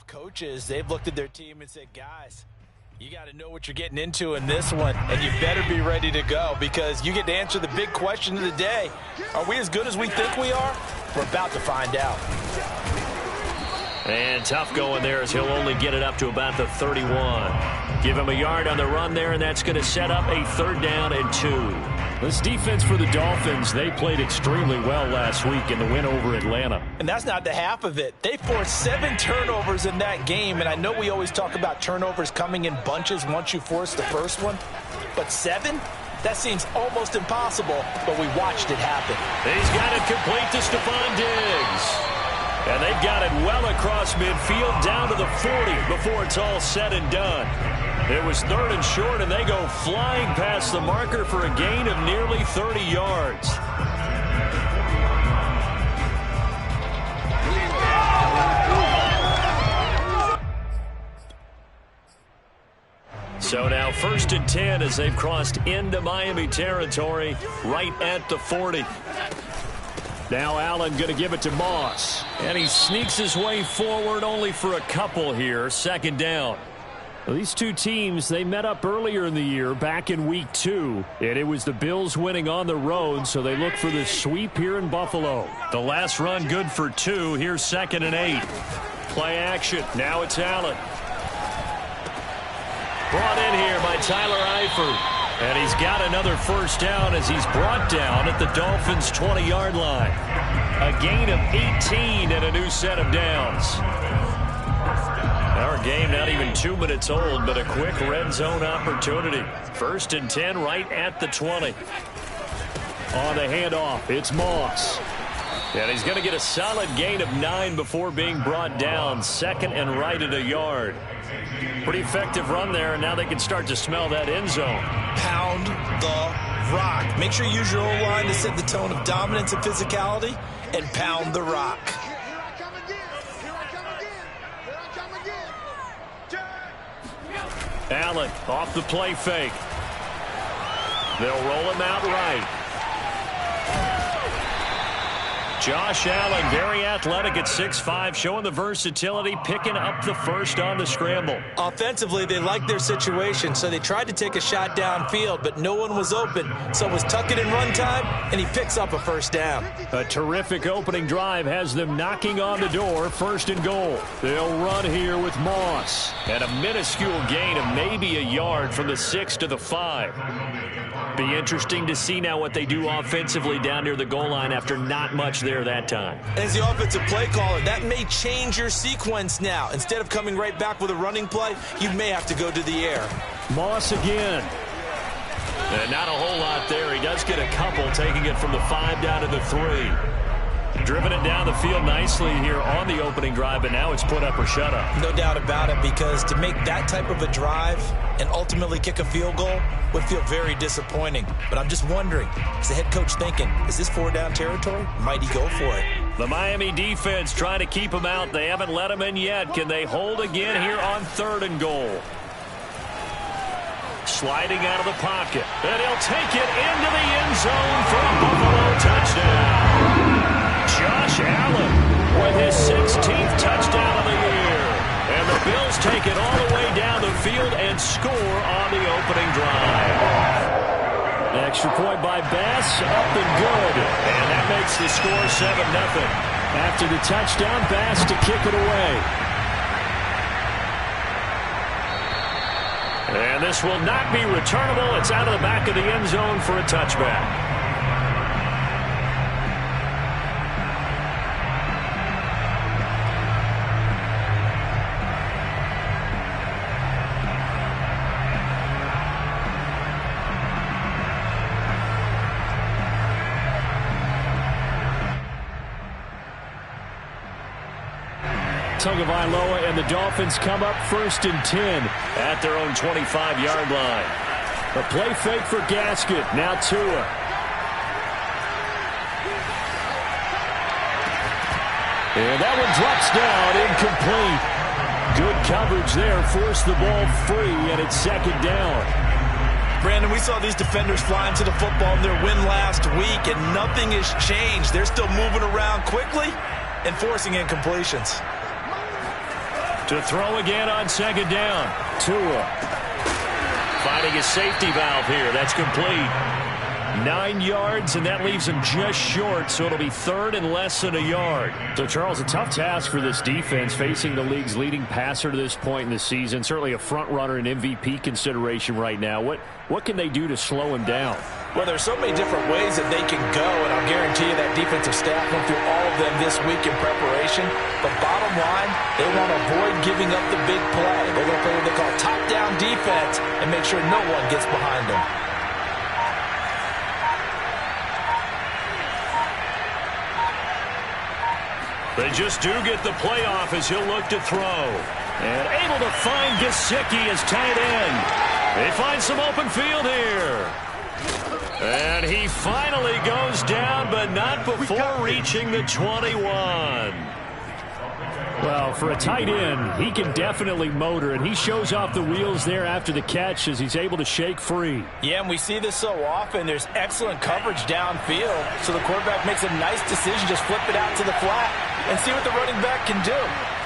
Coaches, they've looked at their team and said, guys, you got to know what you're getting into in this one, and you better be ready to go because you get to answer the big question of the day. Are we as good as we think we are? We're about to find out. And tough going there as he'll only get it up to about the 31. Give him a yard on the run there, and that's going to set up a 3rd down and 2. This defense for the Dolphins, they played extremely well last week in the win over Atlanta. And that's not the half of it. They forced 7 turnovers in that game, and I know we always talk about turnovers coming in bunches once you force the first one, but 7? That seems almost impossible, but we watched it happen. He's got it complete to Stephon Diggs. And they've got it well across midfield down to the 40 before it's all said and done. It was 3rd and short, and they go flying past the marker for a gain of nearly 30 yards. So now 1st and 10 as they've crossed into Miami territory right at the 40. Now Allen going to give it to Moss. And he sneaks his way forward only for a couple here. 2nd down. Well, these two teams, they met up earlier in the year back in week 2. And it was the Bills winning on the road, so they look for the sweep here in Buffalo. The last run good for 2. Here's 2nd and 8. Play action. Now it's Allen. Brought in here by Tyler Eifert. And he's got another 1st down as he's brought down at the Dolphins' 20-yard line. A gain of 18 and a new set of downs. Our game not even 2 minutes old, but a quick red zone opportunity. 1st and 10 right at the 20. On the handoff, it's Moss. And he's going to get a solid gain of 9 before being brought down. 2nd and right at a yard. Pretty effective run there, and now they can start to smell that end zone. Pound the rock. Make sure you use your O-line to set the tone of dominance and physicality, and pound the rock. Allen off the play fake. They'll roll him out right. Josh Allen, very athletic at 6'5", showing the versatility, picking up the 1st on the scramble. Offensively, they liked their situation, so they tried to take a shot downfield, but no one was open. So it was tuck it in run time, and he picks up a 1st down. A terrific opening drive has them knocking on the door, 1st and goal. They'll run here with Moss. And a minuscule gain of maybe a yard from the 6 to the 5. Be interesting to see now what they do offensively down near the goal line after not much there that time. As the offensive play caller, that may change your sequence now. Instead of coming right back with a running play, you may have to go to the air. Moss again. And not a whole lot there. He does get a couple, taking it from the 5 down to the 3. Driven it down the field nicely here on the opening drive, but now it's put up or shut up. No doubt about it, because to make that type of a drive and ultimately kick a field goal would feel very disappointing. But I'm just wondering, is the head coach thinking, is this 4-down territory? Might he go for it? The Miami defense trying to keep him out. They haven't let him in yet. Can they hold again here on 3rd and goal? Sliding out of the pocket. And he'll take it into the end zone for a Buffalo touchdown. Josh Allen with his 16th touchdown of the year. And the Bills take it all the way down the field and score on the opening drive. Extra point by Bass, up and good. And that makes the score 7-0. After the touchdown, Bass to kick it away. And this will not be returnable. It's out of the back of the end zone for a touchback. Tagovailoa and the Dolphins come up 1st and 10 at their own 25-yard line. A play fake for Gasket. Now Tua. And that one drops down, incomplete. Good coverage there, forced the ball free, and it's 2nd down. Brandon, we saw these defenders fly into the football in their win last week, and nothing has changed. They're still moving around quickly and forcing incompletions. To throw again on second down. Tua. Finding his safety valve here. That's complete. 9 yards, and that leaves him just short, so it'll be third and less than a yard. So, Charles, a tough task for this defense, facing the league's leading passer to this point in the season. Certainly a front-runner in MVP consideration right now. What can they do to slow him down? Well, there's so many different ways that they can go, and I'll guarantee you that defensive staff went through all of them this week in preparation. But bottom line, they want to avoid giving up the big play. They're going to play what they call top-down defense and make sure no one gets behind them. They just do get the playoff as he'll look to throw. And able to find Gesicki as tight end. They find some open field here. And he finally goes down, but not before reaching the 21. Well, for a tight end, he can definitely motor, and he shows off the wheels there after the catch as he's able to shake free. Yeah, and we see this so often. There's excellent coverage downfield, so the quarterback makes a nice decision, just flip it out to the flat and see what the running back can do.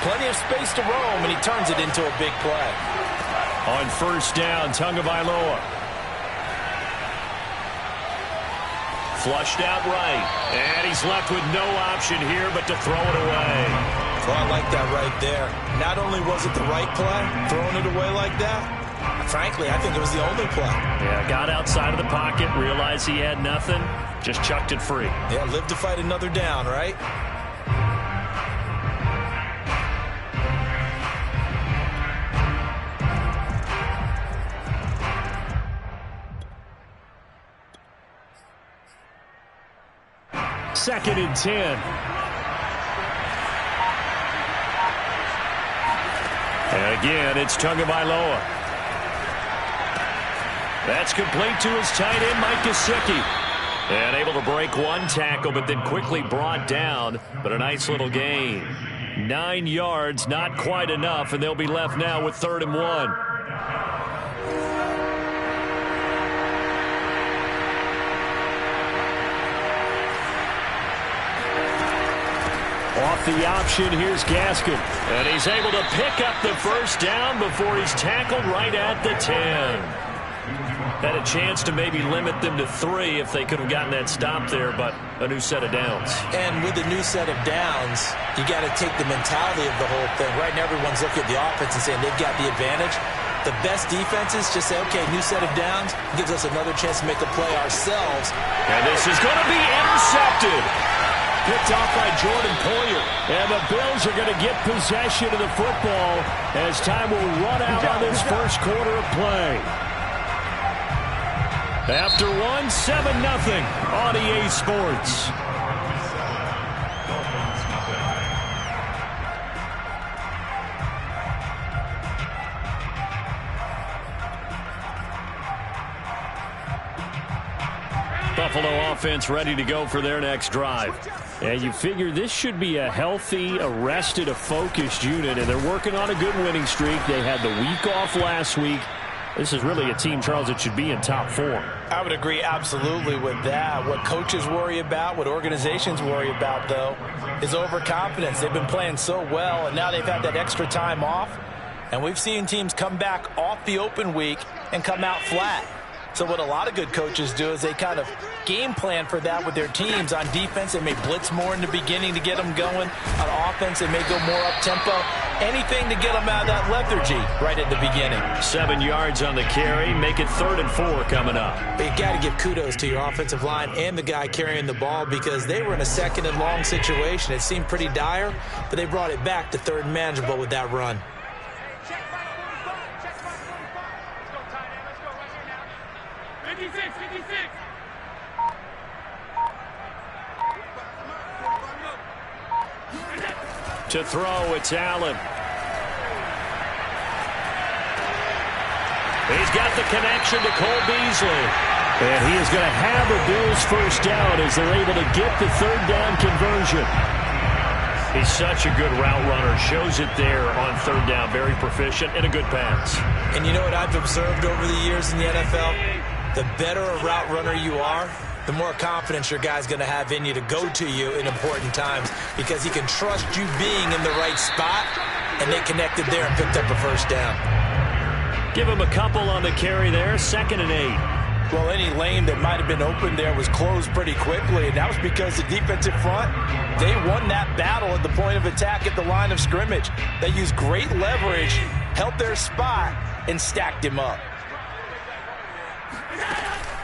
Plenty of space to roam, and he turns it into a big play. On first down, Tagovailoa. Flushed out right, and he's left with no option here but to throw it away. Well, I like that right there. Not only was it the right play, throwing it away like that, frankly, I think it was the only play. Yeah, got outside of the pocket, realized he had nothing, just chucked it free. Yeah, live to fight another down, right? Second and 10. And again, it's Tagovailoa. That's complete to his tight end, Mike Gesicki. And able to break one tackle, but then quickly brought down. But a nice little gain. 9 yards, not quite enough, and they'll be left now with 3rd and 1. Off the option, here's Gaskin. And he's able to pick up the first down before he's tackled right at the 10. Had a chance to maybe limit them to 3 if they could have gotten that stop there, but a new set of downs. And with a new set of downs, you got to take the mentality of the whole thing. Right now, everyone's looking at the offense and saying they've got the advantage. The best defenses just say, okay, new set of downs gives us another chance to make a play ourselves. And this is going to be intercepted. Picked off by Jordan Poyer. And the Bills are going to get possession of the football as time will run out on this first quarter of play. After 7-0 on EA Sports. Buffalo offense ready to go for their next drive. And you figure this should be a healthy, a rested, a focused unit, and they're working on a good winning streak. They had the week off last week. This is really a team, Charles, that should be in top form. I would agree absolutely with that. What coaches worry about, what organizations worry about, though, is overconfidence. They've been playing so well, and now they've had that extra time off. And we've seen teams come back off the open week and come out flat. So what a lot of good coaches do is they kind of game plan for that with their teams. On defense, they may blitz more in the beginning to get them going. On offense, they may go more up-tempo. Anything to get them out of that lethargy right at the beginning. 7 yards on the carry. Make it 3rd and 4 coming up. But you got to give kudos to your offensive line and the guy carrying the ball because they were in a 2nd and long situation. It seemed pretty dire, but they brought it back to 3rd and manageable with that run. To throw, it's Allen. He's got the connection to Cole Beasley. And he is going to have a Bills first down as they're able to get the 3rd down conversion. He's such a good route runner. Shows it there on 3rd down. Very proficient and a good pass. And you know what I've observed over the years in the NFL? The better a route runner you are, the more confidence your guy's going to have in you to go to you in important times because he can trust you being in the right spot and they connected there and picked up a first down. Give him a couple on the carry there, 2nd and 8. Well, any lane that might have been open there was closed pretty quickly, and that was because the defensive front, they won that battle at the point of attack at the line of scrimmage. They used great leverage, held their spot, and stacked him up.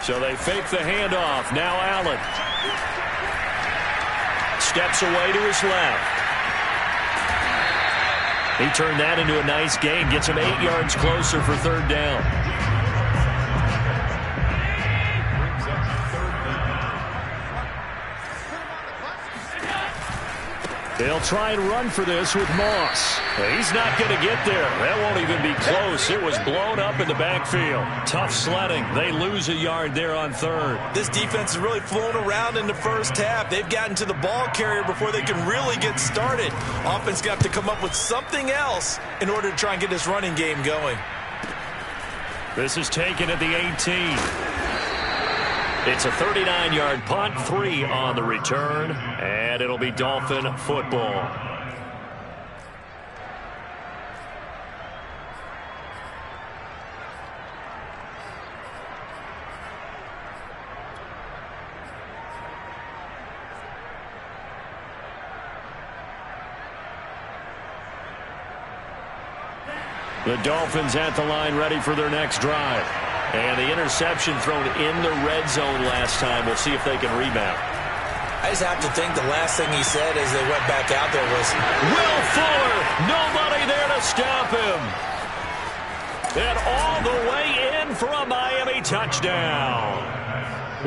So they fake the handoff. Now Allen steps away to his left. He turned that into a nice gain, gets him 8 yards closer for 3rd down. They'll try and run for this with Moss. He's not going to get there. That won't even be close. It was blown up in the backfield. Tough sledding. They lose a yard there on 3rd. This defense has really flown around in the first half. They've gotten to the ball carrier before they can really get started. Offense got to come up with something else in order to try and get this running game going. This is taken at the 18. It's a 39-yard punt, 3 on the return, and it'll be Dolphin football. The Dolphins at the line ready for their next drive. And the interception thrown in the red zone last time. We'll see if they can rebound. I just have to think the last thing he said as they went back out there was, Will Fuller, nobody there to stop him. And all the way in for a Miami touchdown.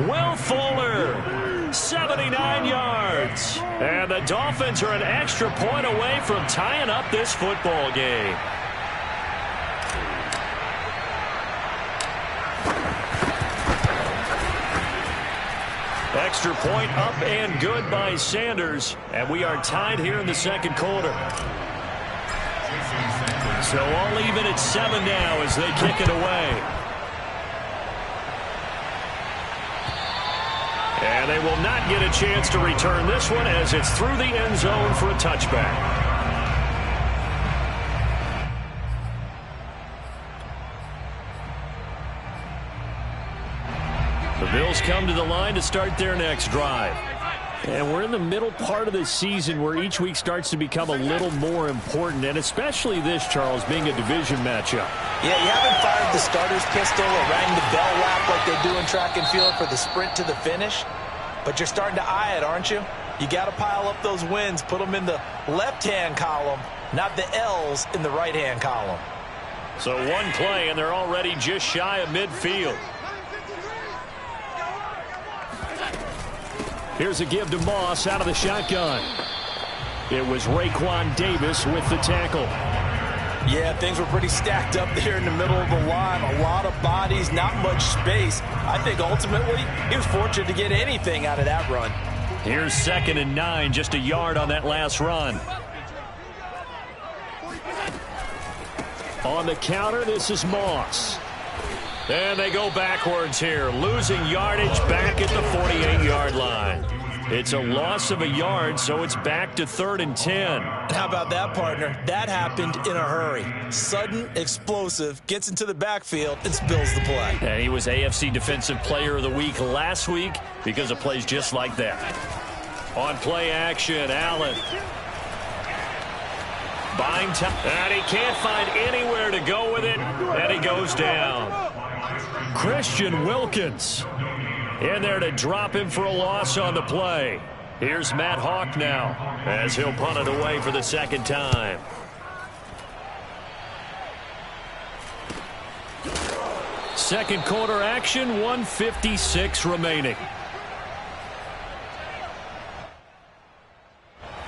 Will Fuller, 79 yards. And the Dolphins are an extra point away from tying up this football game. Extra point up and good by Sanders. And we are tied here in the 2nd quarter. So all even at 7 now as they kick it away. And they will not get a chance to return this one as it's through the end zone for a touchback. The Bills come to the line to start their next drive. And we're in the middle part of the season where each week starts to become a little more important, and especially this, Charles, being a division matchup. Yeah, you haven't fired the starter's pistol or rang the bell lap like they do in track and field for the sprint to the finish, but you're starting to eye it, aren't you? You got to pile up those wins, put them in the left-hand column, not the L's in the right-hand column. So one play, and they're already just shy of midfield. Here's a give to Moss out of the shotgun. It was Raekwon Davis with the tackle. Yeah, things were pretty stacked up there in the middle of the line. A lot of bodies, not much space. I think ultimately he was fortunate to get anything out of that run. Here's 2nd and 9, just a yard on that last run. On the counter, this is Moss. And they go backwards here, losing yardage back at the 48-yard line. It's a loss of a yard, so it's back to 3rd and 10. How about that, partner? That happened in a hurry. Sudden, explosive, gets into the backfield, and spills the play. And he was AFC Defensive Player of the Week last week because of plays just like that. On play action, Allen. Buying time, and he can't find anywhere to go with it, and he goes down. Christian Wilkins in there to drop him for a loss on the play. Here's Matt Hawk now as he'll punt it away for the 2nd time. Second quarter action, 1:56 remaining.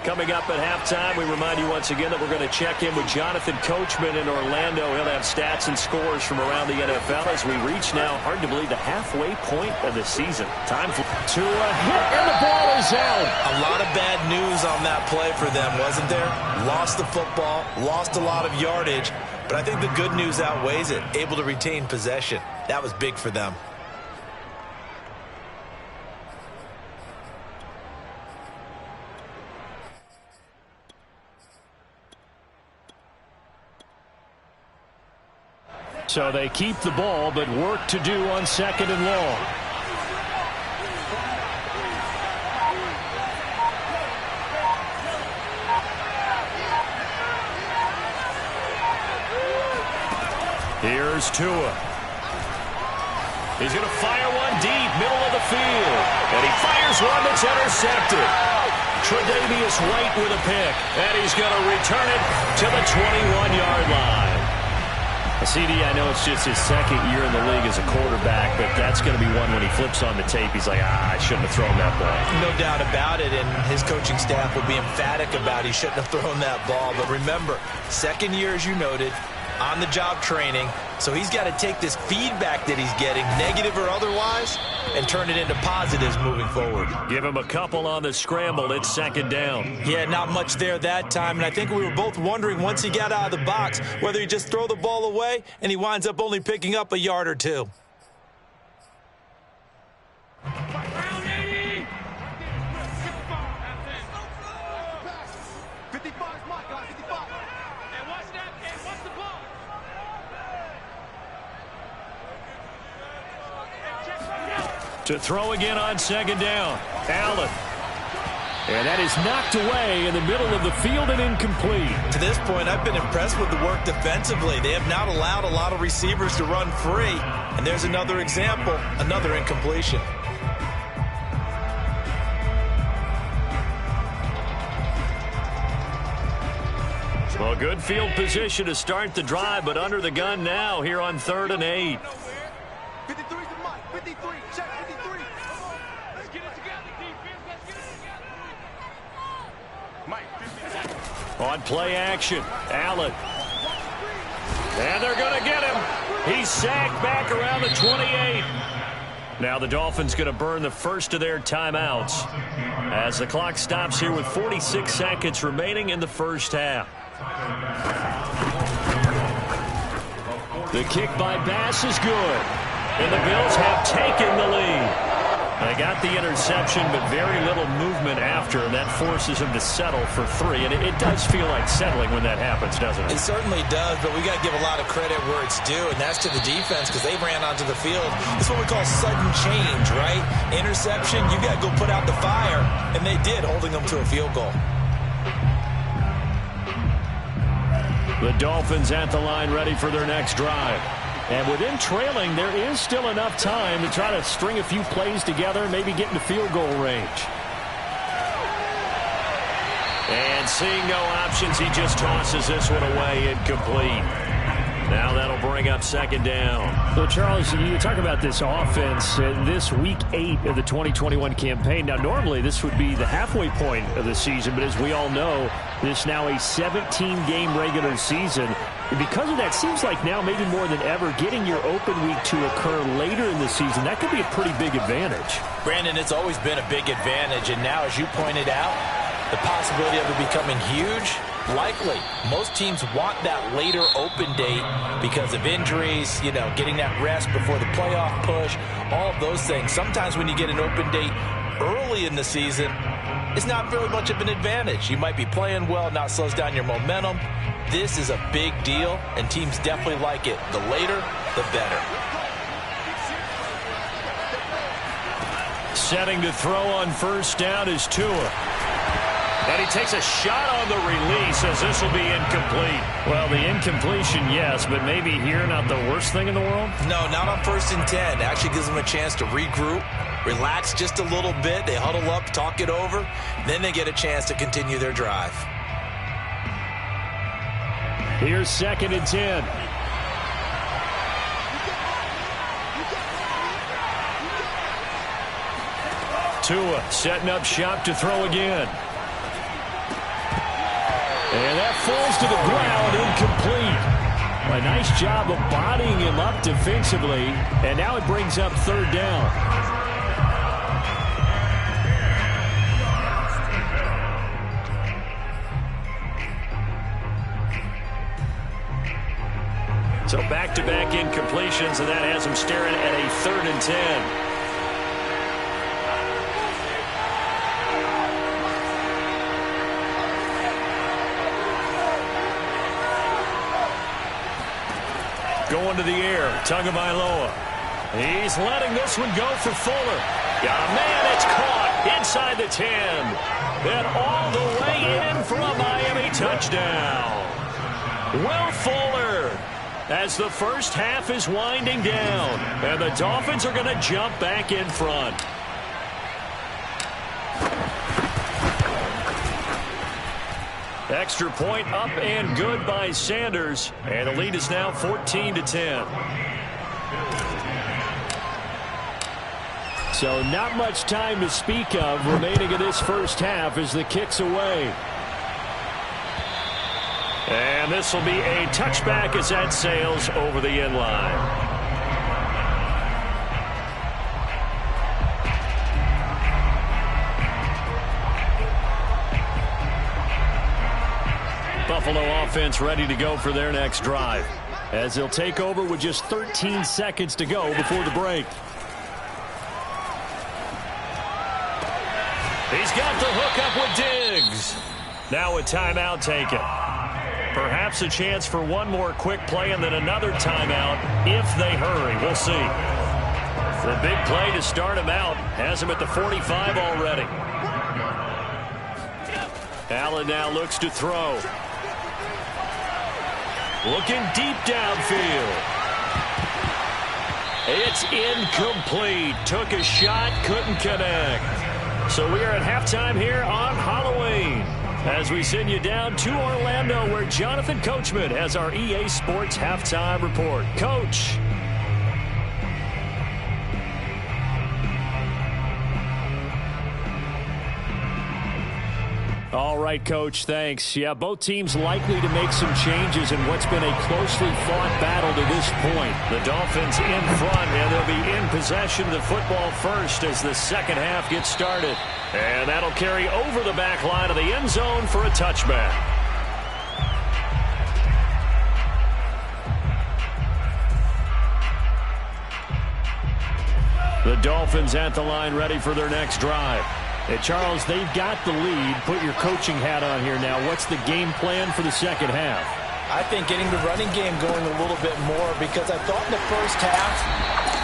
Coming up at halftime, we remind you once again that we're going to check in with Jonathan Coachman in Orlando. He'll have stats and scores from around the NFL as we reach now, hard to believe, the halfway point of the season. Time to a hit, and the ball is out. A lot of bad news on that play for them, wasn't there? Lost the football, lost a lot of yardage, but I think the good news outweighs it. Able to retain possession. That was big for them. So they keep the ball, but work to do on 2nd and long. Here's Tua. He's going to fire one deep, middle of the field. And he fires one that's intercepted. Tre'Davious White with a pick. And he's going to return it to the 21-yard line. CD, I know it's just his 2nd year in the league as a quarterback, but that's going to be one when he flips on the tape. He's like, I shouldn't have thrown that ball. No doubt about it, and his coaching staff will be emphatic about he shouldn't have thrown that ball. But remember, 2nd year, as you noted, on-the-job training, so he's got to take this feedback that he's getting, negative or otherwise, and turn it into positives moving forward. Give him a couple on the scramble. It's 2nd down. Yeah, not much there that time, and I think we were both wondering once he got out of the box whether he just throw the ball away and he winds up only picking up a yard or two. To throw again on 2nd down. Allen. And that is knocked away in the middle of the field and incomplete. To this point, I've been impressed with the work defensively. They have not allowed a lot of receivers to run free. And there's another example, another incompletion. Well, good field position to start the drive, but under the gun now here on 3rd and 8. 53 to Mike. 53. Check 53. Let's get it together, defense. Let's get it together. Mike, 53. On play action, Allen. And they're going to get him. He's sacked back around the 28. Now the Dolphins going to burn the first of their timeouts as the clock stops here with 46 seconds remaining in the first half. The kick by Bass is good. And the Bills have taken the lead. They got the interception, but very little movement after, and that forces them to settle for 3. And it does feel like settling when that happens, doesn't it? It certainly does, but we got to give a lot of credit where it's due, and that's to the defense because they ran onto the field. It's what we call sudden change, right? Interception, you got to go put out the fire, and they did, holding them to a field goal. The Dolphins at the line ready for their next drive. And within trailing, there is still enough time to try to string a few plays together, maybe get into field goal range. And seeing no options, he just tosses this one away, incomplete. Now that'll bring up 2nd down. So, Charles, you talk about this offense this week 8 of the 2021 campaign. Now, normally this would be the halfway point of the season, but as we all know, this now a 17-game regular season. And because of that, seems like now maybe more than ever, getting your open week to occur later in the season, that could be a pretty big advantage. Brandon, it's always been a big advantage, and now, as you pointed out, the possibility of it becoming huge, likely. Most teams want that later open date because of injuries, you know, getting that rest before the playoff push, all of those things. Sometimes when you get an open date early in the season, it's not very much of an advantage. You might be playing well, now it slows down your momentum. This is a big deal, and teams definitely like it. The later, the better. Setting to throw on 1st down is Tua. And he takes a shot on the release as this will be incomplete. Well, the incompletion, yes, but maybe here not the worst thing in the world? No, not on 1st and 10. It actually gives them a chance to regroup, relax just a little bit. They huddle up, talk it over. Then they get a chance to continue their drive. Here's 2nd and 10. Tua setting up shop to throw again. And that falls to the ground, incomplete. A nice job of bodying him up defensively, and now it brings up 3rd down. So back-to-back incompletions, and that has him staring at a 3rd and 10. Going to the air. Tagovailoa. He's letting this one go for Fuller. Got a man. It's caught inside the 10. And all the way in for a Miami touchdown. Will Fuller, as the first half is winding down. And the Dolphins are going to jump back in front. Extra point up and good by Sanders. And the lead is now 14-10. So not much time to speak of remaining in this first half as the kick's away. And this will be a touchback as that sails over the end line. Buffalo offense ready to go for their next drive, as they'll take over with just 13 seconds to go before the break. He's got the hook up with Diggs. Now a timeout taken. Perhaps a chance for one more quick play and then another timeout if they hurry. We'll see. The big play to start him out has him at the 45 already. Allen now looks to throw. Looking deep downfield. It's incomplete. Took a shot, couldn't connect. So we are at halftime here on Halloween as we send you down to Orlando, where Jonathan Coachman has our EA Sports halftime report. Coach. All right, Coach, thanks. Yeah, both teams likely to make some changes in what's been a closely fought battle to this point. The Dolphins in front, and they'll be in possession of the football first as the second half gets started. And that'll carry over the back line of the end zone for a touchback. The Dolphins at the line ready for their next drive. Hey, Charles, they've got the lead. Put your coaching hat on here now. What's the game plan for the second half? I think getting the running game going a little bit more, because I thought in the first half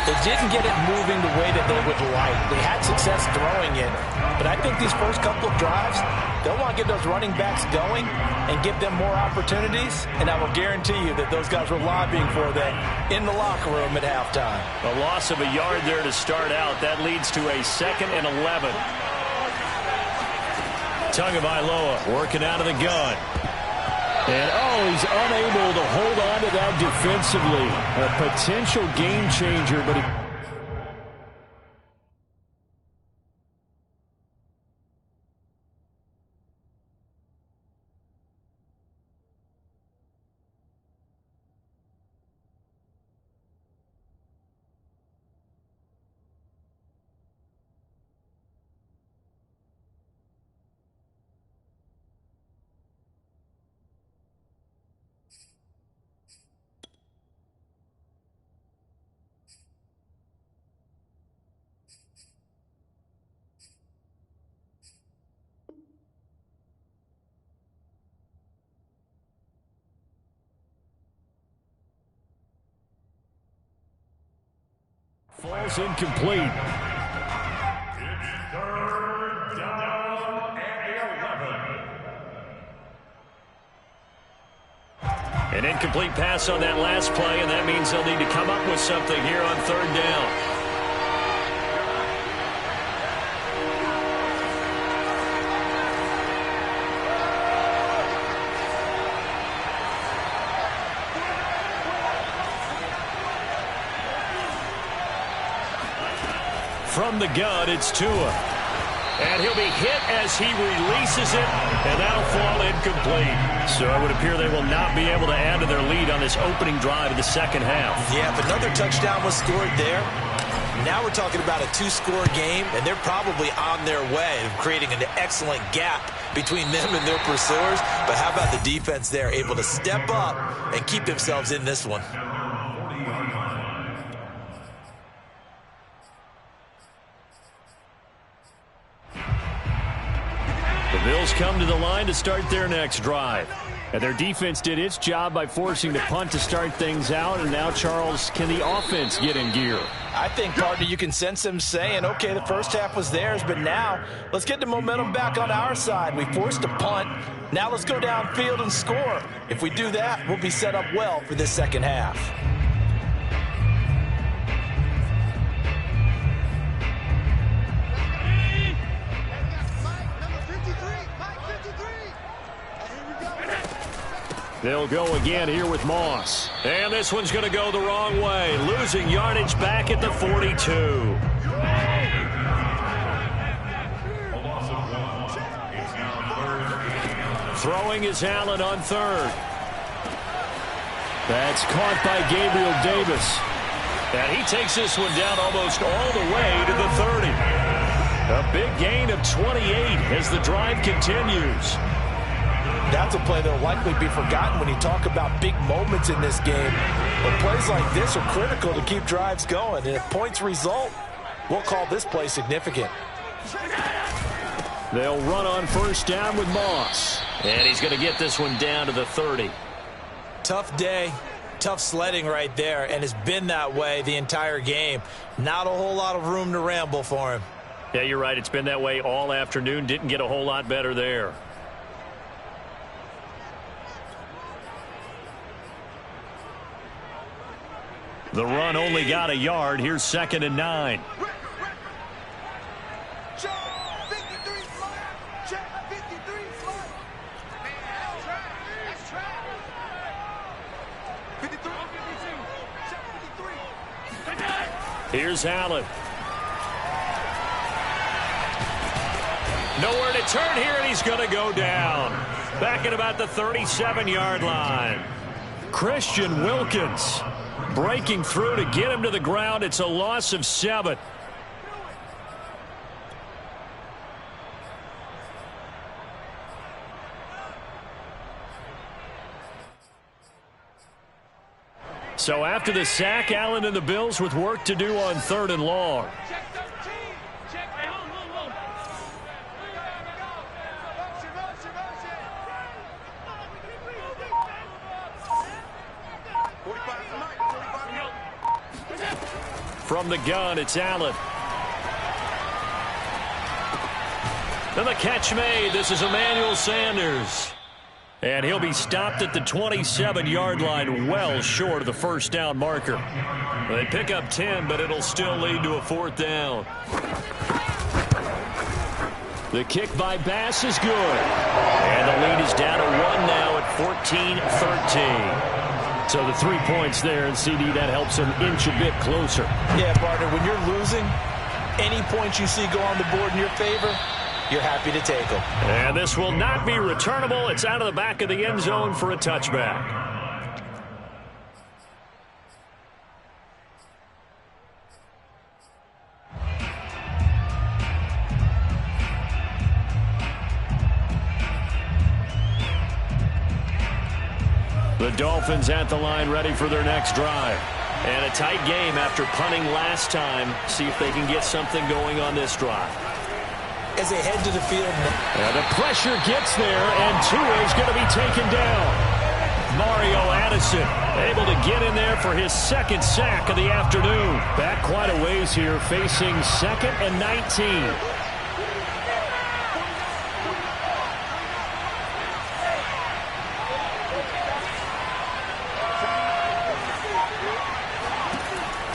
they didn't get it moving the way that they would like. They had success throwing it, but I think these first couple of drives, they'll want to get those running backs going and give them more opportunities, and I will guarantee you that those guys were lobbying for that in the locker room at halftime. A loss of a yard there to start out. That leads to a 2nd and 11. Tagovailoa working out of the gun. And, he's unable to hold on to that defensively. A potential game changer, but he... falls incomplete. It's 3rd down and 11. An incomplete pass on that last play, and that means they'll need to come up with something here on 3rd down. From the gun, it's Tua. And he'll be hit as he releases it, and that'll fall incomplete. So it would appear they will not be able to add to their lead on this opening drive of the second half. Yeah, if another touchdown was scored there, now we're talking about a 2-score game, and they're probably on their way of creating an excellent gap between them and their pursuers. But how about the defense there, able to step up and keep themselves in this one? The Bills come to the line to start their next drive. And their defense did its job by forcing the punt to start things out. And now, Charles, can the offense get in gear? I think, partner, you can sense them saying, okay, the first half was theirs, but now let's get the momentum back on our side. We forced a punt. Now let's go downfield and score. If we do that, we'll be set up well for this second half. They'll go again here with Moss. And this one's going to go the wrong way. Losing yardage back at the 42. Throwing is Allen on third. That's caught by Gabriel Davis. And he takes this one down almost all the way to the 30. A big gain of 28 as the drive continues. That's a play that will likely be forgotten when you talk about big moments in this game. But plays like this are critical to keep drives going. And if points result, we'll call this play significant. They'll run on first down with Moss. And he's going to get this one down to the 30. Tough day, tough sledding right there, and it's been that way the entire game. Not a whole lot of room to ramble for him. Yeah, you're right. It's been that way all afternoon. Didn't get a whole lot better there. The run only got a yard. Here's 2nd and 9. Here's Allen. Nowhere to turn here, and he's going to go down. Back at about the 37-yard line. Christian Wilkins breaking through to get him to the ground. It's a loss of 7. So after the sack, Allen and the Bills with work to do on 3rd and long. From the gun, it's Allen. And the catch made. This is Emmanuel Sanders. And he'll be stopped at the 27-yard line, well short of the first down marker. They pick up 10, but it'll still lead to a 4th down. The kick by Bass is good. And the lead is down to 1 now at 14-13. So the 3 points there, and CD, that helps him inch a bit closer. Yeah, partner, when you're losing, any points you see go on the board in your favor, you're happy to take them. And this will not be returnable. It's out of the back of the end zone for a touchback. The Dolphins at the line, ready for their next drive. And a tight game after punting last time. See if they can get something going on this drive. As they head to the field. And the pressure gets there, and Tua is going to be taken down. Mario Addison able to get in there for his 2nd sack of the afternoon. Back quite a ways here, facing 2nd and 19.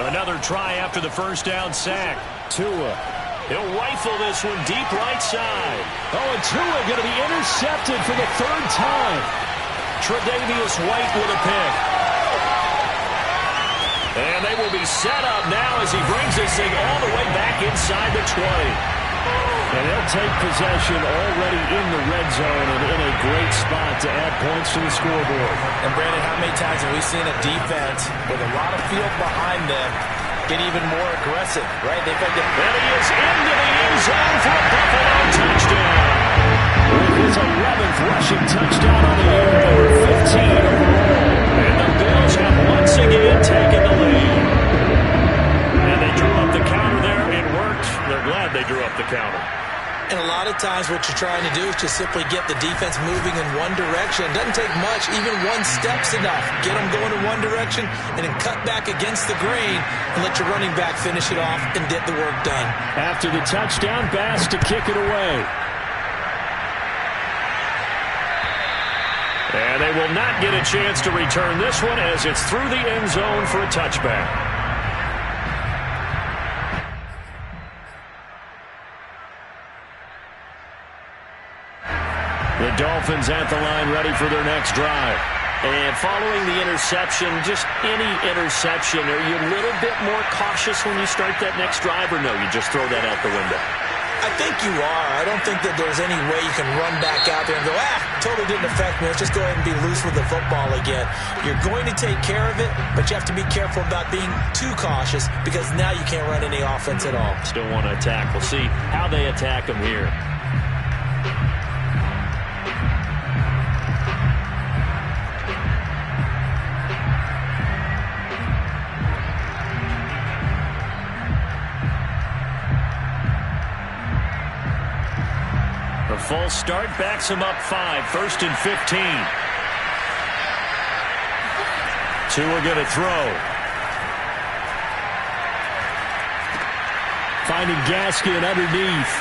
Another try after the first down sack. Tua. He'll rifle this one deep right side. Oh, and Tua going to be intercepted for the 3rd time. Tre'Davious White with a pick. And they will be set up now as he brings this thing all the way back inside the 20. And they'll take possession already in the red zone and in a great spot to add points to the scoreboard. And Brandon, how many times have we seen a defense with a lot of field behind them get even more aggressive, right? They've had to... And he is into the end zone for a Buffalo touchdown. With his 11th rushing touchdown on the year, number 15 overall. And the Bills have once again taken the lead. And they drew up the counter there. It worked. They're glad they drew up the counter. And a lot of of times what you're trying to do is just simply get the defense moving in one direction. It doesn't take much. Even one step's enough. Get them going in one direction and then cut back against the grain and let your running back finish it off and get the work done. After the touchdown, Bass to kick it away. And they will not get a chance to return this one as it's through the end zone for a touchback. The Dolphins at the line ready for their next drive. And following the interception, just any interception, are you a little bit more cautious when you start that next drive, or no, you just throw that out the window? I think you are. I don't think that there's any way you can run back out there and go, totally didn't affect me. Let's just go ahead and be loose with the football again. You're going to take care of it, but you have to be careful about being too cautious because now you can't run any offense at all. Still want to attack. We'll see how they attack them here. The false start backs him up 5. 1st and 15. Two are going to throw. Finding Gaskin underneath.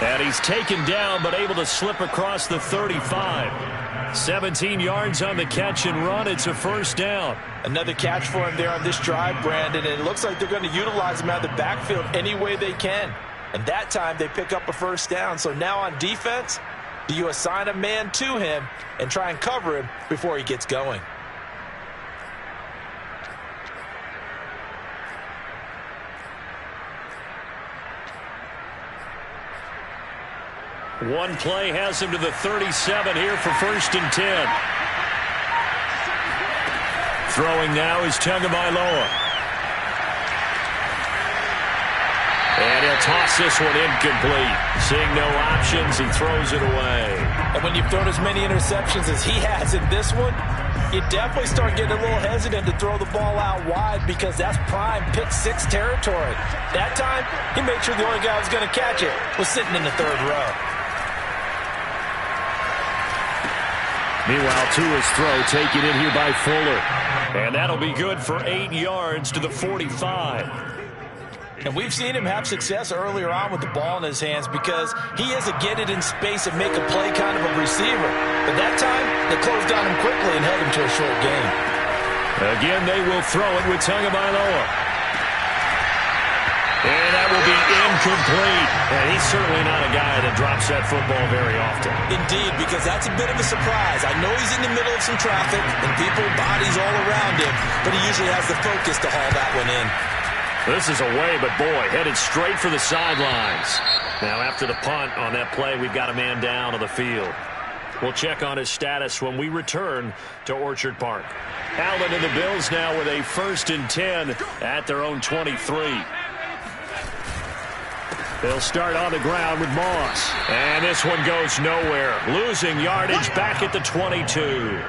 And he's taken down but able to slip across the 35. 17 yards on the catch and run. It's a first down. Another catch for him there on this drive, Brandon. And it looks like they're going to utilize him out of the backfield any way they can. And that time they pick up a first down. So now on defense, do you assign a man to him and try and cover him before he gets going? One play has him to the 37 here for 1st and 10. Throwing now is Tagovailoa. And he'll toss this one incomplete. Seeing no options, he throws it away. And when you've thrown as many interceptions as he has in this one, you definitely start getting a little hesitant to throw the ball out wide because that's prime pick-6 territory. That time, he made sure the only guy who was going to catch it was sitting in the 3rd row. Meanwhile, Tua's throw taken in here by Fuller. And that'll be good for 8 yards to the 45. And we've seen him have success earlier on with the ball in his hands because he is a get it in space and make a play kind of a receiver. But that time, they closed on him quickly and held him to a short gain. Again, they will throw it with Tagovailoa. And that will be incomplete. And he's certainly not a guy that drops that football very often. Indeed, because that's a bit of a surprise. I know he's in the middle of some traffic and people, bodies all around him, but he usually has the focus to haul that one in. This is away, but boy, headed straight for the sidelines. Now after the punt on that play, we've got a man down on the field. We'll check on his status when we return to Orchard Park. Allen and the Bills now with a 1st and 10 at their own 23. They'll start on the ground with Moss. And this one goes nowhere. Losing yardage back at the 22.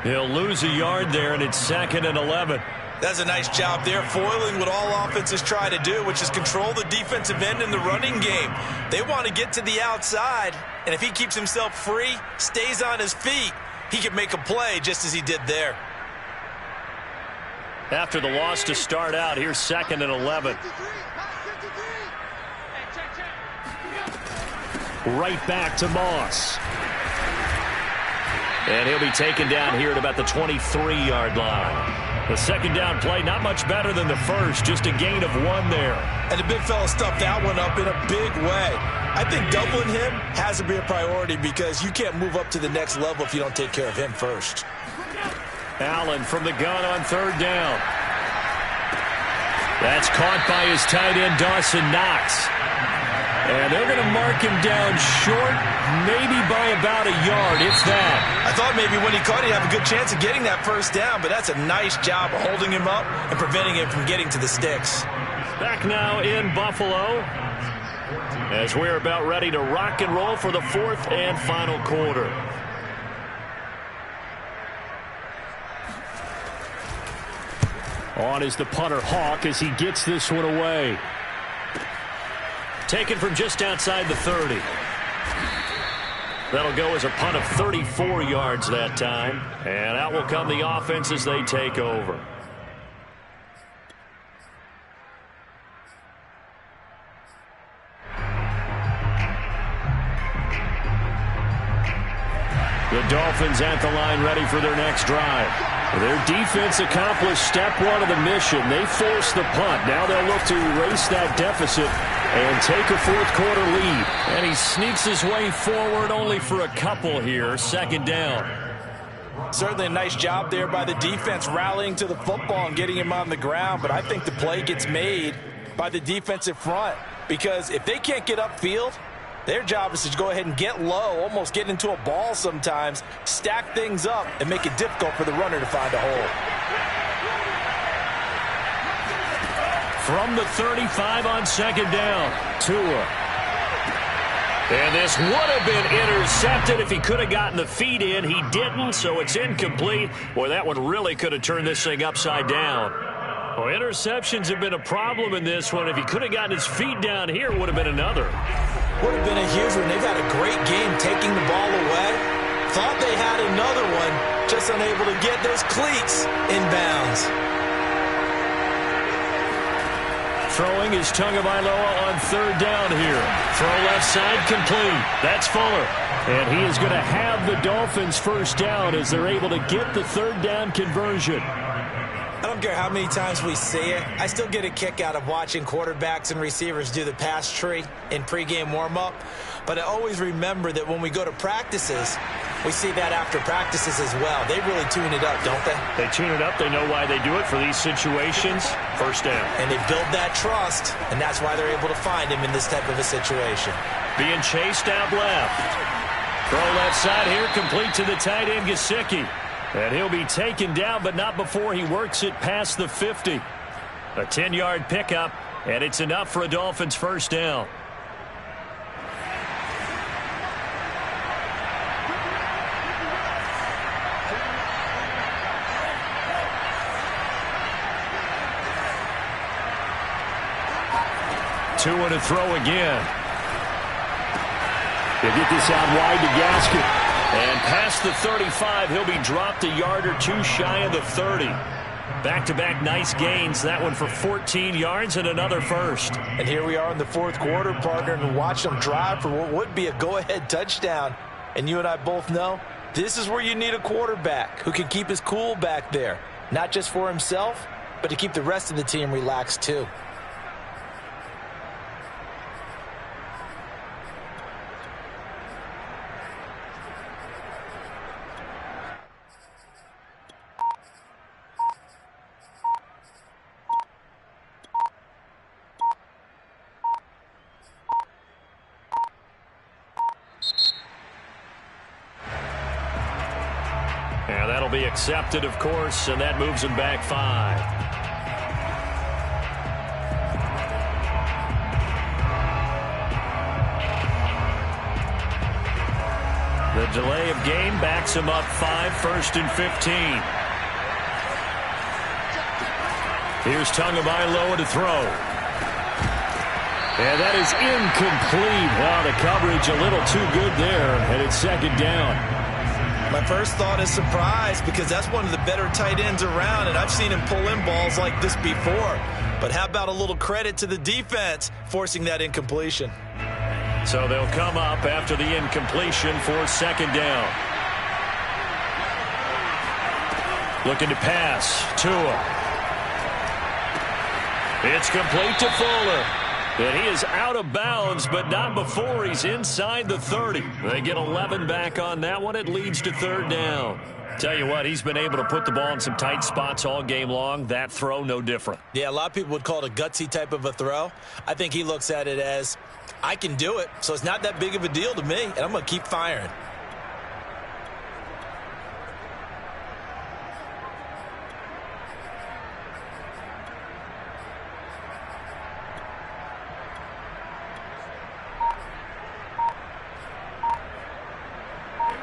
He'll lose a yard there, and it's 2nd and 11. That's a nice job there, foiling what all offenses try to do, which is control the defensive end in the running game. They want to get to the outside, and if he keeps himself free, stays on his feet, he can make a play just as he did there. After the loss to start out, here's 2nd and 11. Right back to Moss. And he'll be taken down here at about the 23-yard line. The second down play, not much better than the first, just a gain of 1 there. And the big fella stuffed that one up in a big way. I think doubling him has to be a priority because you can't move up to the next level if you don't take care of him first. Allen from the gun on 3rd down. That's caught by his tight end, Dawson Knox. And they're going to mark him down short, maybe by about a yard, if that. I thought maybe when he caught it, he'd have a good chance of getting that first down, but that's a nice job of holding him up and preventing him from getting to the sticks. Back now in Buffalo as we're about ready to rock and roll for the 4th and final quarter. On is the punter, Hawk, as he gets this one away. taken from just outside the 30. That'll go as a punt of 34 yards that time. And out will come the offense as they take over. The Dolphins at the line ready for their next drive. Their defense accomplished step one of the mission. They forced the punt. Now they'll look to erase that deficit and take a fourth-quarter lead. And he sneaks his way forward only for a couple here. Second down. Certainly a nice job there by the defense rallying to the football and getting him on the ground. But I think the play gets made by the defensive front. Because if they can't get upfield, their job is to go ahead and get low, almost get into a ball sometimes, stack things up, and make it difficult for the runner to find a hole. From the 35 on second down, Tua. And this would have been intercepted if he could have gotten the feet in. He didn't, so it's incomplete. Boy, that one really could have turned this thing upside down. Well, interceptions have been a problem in this one. If he could have gotten his feet down here, it would have been another. Would have been a huge one. They've had a great game taking the ball away. Thought they had another one, just unable to get those cleats in bounds. Throwing is Tagovailoa on third down here. Throw left side complete. That's Fuller. And he is going to have the Dolphins first down as they're able to get the third down conversion. I don't care how many times we see it. I still get a kick out of watching quarterbacks and receivers do the pass tree in pregame warm-up. But I always remember that when we go to practices, we see that after practices as well. They really tune it up, don't they? They tune it up. They know why they do it for these situations. First down. And they build that trust, and that's why they're able to find him in this type of a situation. Being chased out left. Throw left side here, complete to the tight end, Gesicki. And he'll be taken down, but not before he works it past the 50. A 10-yard pickup, and it's enough for a Dolphins first down. Tua to throw again. They get this out wide to Gaskin. And past the 35, he'll be dropped a yard or two shy of the 30. Back-to-back nice gains. That one for 14 yards and another first. And here we are in the fourth quarter, partner, and watch them drive for what would be a go-ahead touchdown. And you and I both know this is where you need a quarterback who can keep his cool back there. Not just for himself, but to keep the rest of the team relaxed too. Be accepted, of course, and that moves him back 5. The delay of game backs him up 5, 1st and 15. Here's Tagovailoa to throw. And that is incomplete. Wow, the coverage a little too good there, and it's second down. My first thought is surprise because that's one of the better tight ends around, and I've seen him pull in balls like this before. But how about a little credit to the defense forcing that incompletion? So they'll come up after the incompletion for second down. Looking to pass. Tua. It's complete to Fuller. And he is out of bounds, but not before he's inside the 30. They get 11 back on that one. It leads to third down. Tell you what, he's been able to put the ball in some tight spots all game long. That throw, no different. Yeah, a lot of people would call it a gutsy type of a throw. I think he looks at it as, I can do it, so it's not that big of a deal to me, and I'm going to keep firing.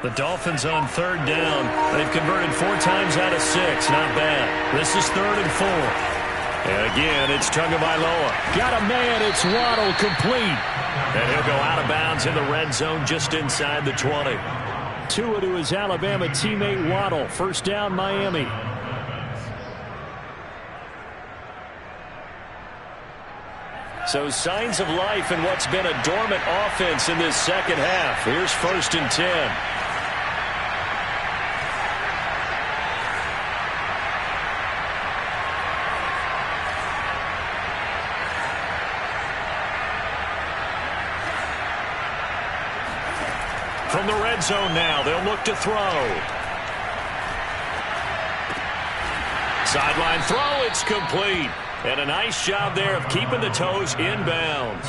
The Dolphins on third down. They've converted 4 times out of 6. Not bad. This is 3rd and 4. And again, it's Tagovailoa. Got a man. It's Waddle complete. And he'll go out of bounds in the red zone just inside the 20. Tua to his Alabama teammate Waddle. First down, Miami. So signs of life in what's been a dormant offense in this second half. Here's 1st and 10. From the red zone now, they'll look to throw. Sideline throw, it's complete. And a nice job there of keeping the toes inbounds.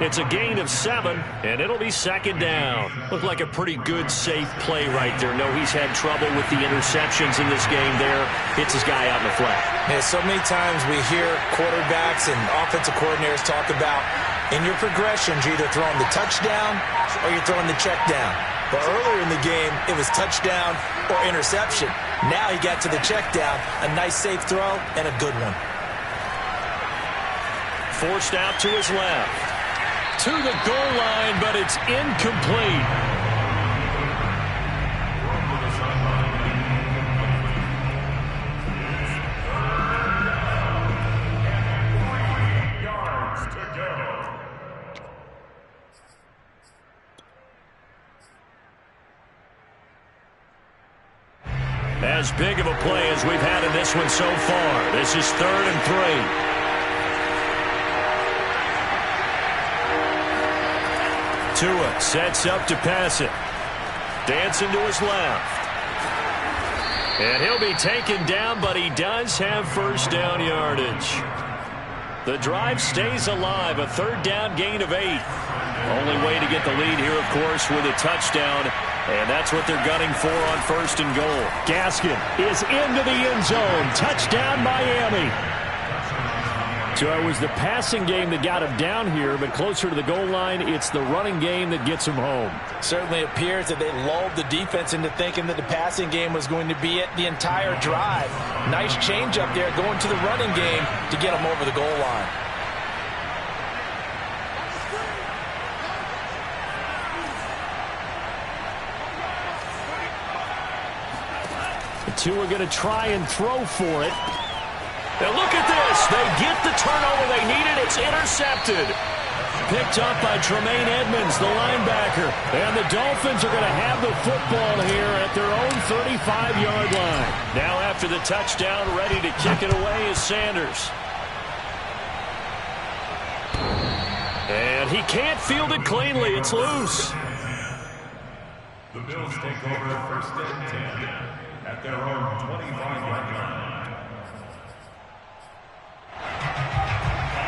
It's a gain of 7, and it'll be 2nd down. Looked like a pretty good, safe play right there. No, he's had trouble with the interceptions in this game there. Hits his guy out in the flat. Yeah, so many times we hear quarterbacks and offensive coordinators talk about in your progressions, you're either throwing the touchdown or you're throwing the check down. But earlier in the game, it was touchdown or interception. Now he got to the check down, a nice safe throw, and a good one. Forced out to his left. To the goal line, but it's incomplete. As big of a play as we've had in this one so far. This is 3rd and 3. Tua sets up to pass it. Dancing to his left. And he'll be taken down, but he does have first down yardage. The drive stays alive, a 3rd down gain of 8. Only way to get the lead here, of course, with a touchdown. And that's what they're gunning for on 1st and goal. Gaskin is into the end zone. Touchdown, Miami. So it was the passing game that got him down here, but closer to the goal line, it's the running game that gets him home. Certainly appears that they lulled the defense into thinking that the passing game was going to be it the entire drive. Nice change up there going to the running game to get him over the goal line. Tua going to try and throw for it. Now look at this. They get the turnover they needed. It's intercepted. Picked up by Tremaine Edmonds, the linebacker. And the Dolphins are going to have the football here at their own 35-yard line. Now after the touchdown, ready to kick it away is Sanders. And he can't field it cleanly. It's loose. The Bills take over 1st and 10 at their own 25-yard line.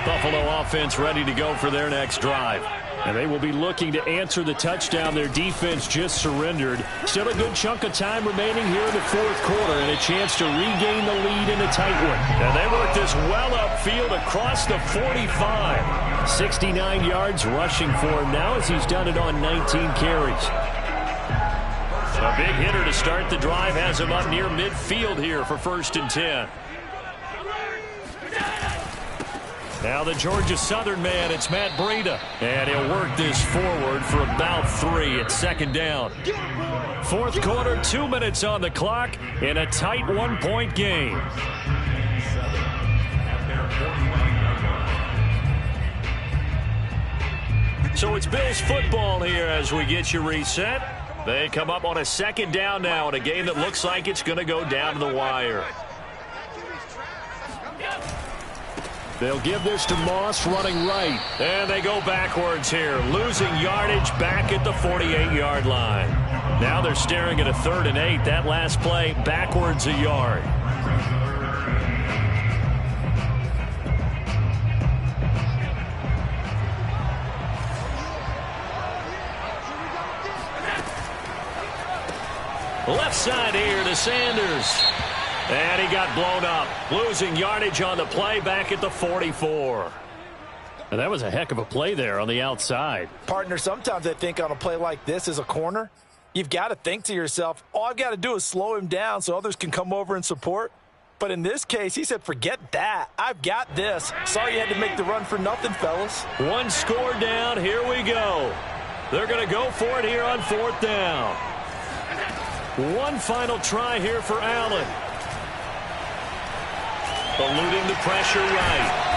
Buffalo offense ready to go for their next drive. And they will be looking to answer the touchdown their defense just surrendered. Still a good chunk of time remaining here in the 4th quarter and a chance to regain the lead in a tight one. And they work this well upfield across the 45. 69 yards rushing for him now as he's done it on 19 carries. A big hitter to start the drive has him up near midfield here for 1st and 10. Now the Georgia Southern man, it's Matt Breida. And he'll work this forward for about 3 at 2nd down. 4th quarter, 2 minutes on the clock in a tight 1-point game. So it's Bills football here as we get you reset. They come up on a 2nd down now in a game that looks like it's going to go down to the wire. They'll give this to Moss running right. And they go backwards here, losing yardage back at the 48-yard line. Now they're staring at a 3rd and 8. That last play backwards a yard. Left side here to Sanders. And he got blown up. Losing yardage on the play back at the 44. And that was a heck of a play there on the outside. Partner, sometimes I think on a play like this as a corner, you've got to think to yourself, all I've got to do is slow him down so others can come over and support. But in this case, he said, forget that. I've got this. Sorry you had to make the run for nothing, fellas. One score down. Here we go. They're going to go for it here on 4th down. One final try here for Allen. Eluding the pressure right.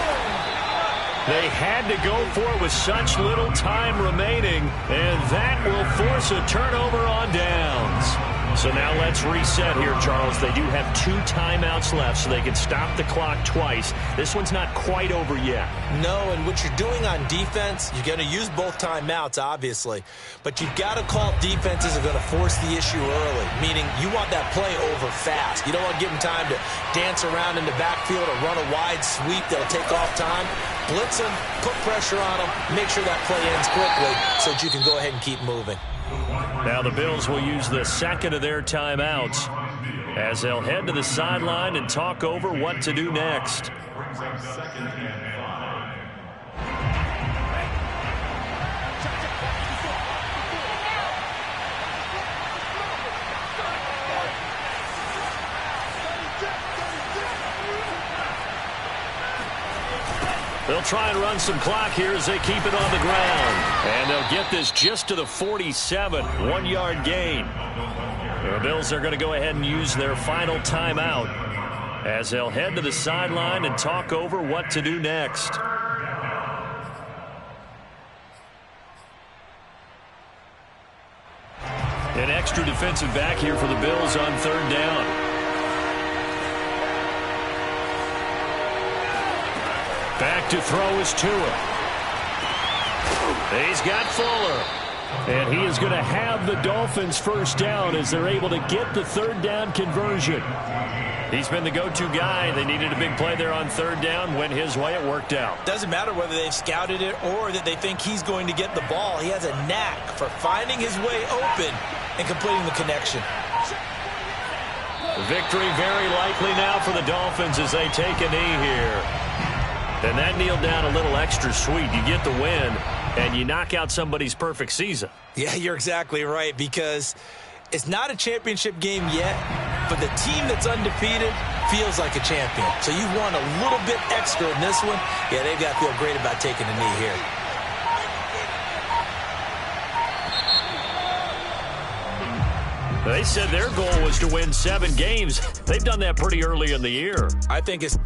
They had to go for it with such little time remaining, and that will force a turnover on downs. So now let's reset here, Charles. They do have 2 timeouts left, so they can stop the clock twice. This one's not quite over yet. No, and what you're doing on defense, you're going to use both timeouts, obviously. But you've got to call defenses are going to force the issue early, meaning you want that play over fast. You don't want to give them time to dance around in the backfield or run a wide sweep that'll take off time. Blitz them, put pressure on them, make sure that play ends quickly so that you can go ahead and keep moving. Now the Bills will use the second of their timeouts as they'll head to the sideline and talk over what to do next. They'll try and run some clock here as they keep it on the ground. And they'll get this just to the 47, 1-yard gain. The Bills are going to go ahead and use their final timeout as they'll head to the sideline and talk over what to do next. An extra defensive back here for the Bills on 3rd down. Back to throw is Tua. He's got Fuller. And he is going to have the Dolphins first down as they're able to get the 3rd down conversion. He's been the go-to guy. They needed a big play there on 3rd down. Went his way. It worked out. Doesn't matter whether they've scouted it or that they think he's going to get the ball. He has a knack for finding his way open and completing the connection. Victory very likely now for the Dolphins as they take a knee here. And that kneel down a little extra sweet. You get the win, and you knock out somebody's perfect season. Yeah, you're exactly right, because it's not a championship game yet, but the team that's undefeated feels like a champion. So you want a little bit extra in this one. Yeah, they've got to feel great about taking a knee here. They said their goal was to win 7 games. They've done that pretty early in the year. I think it's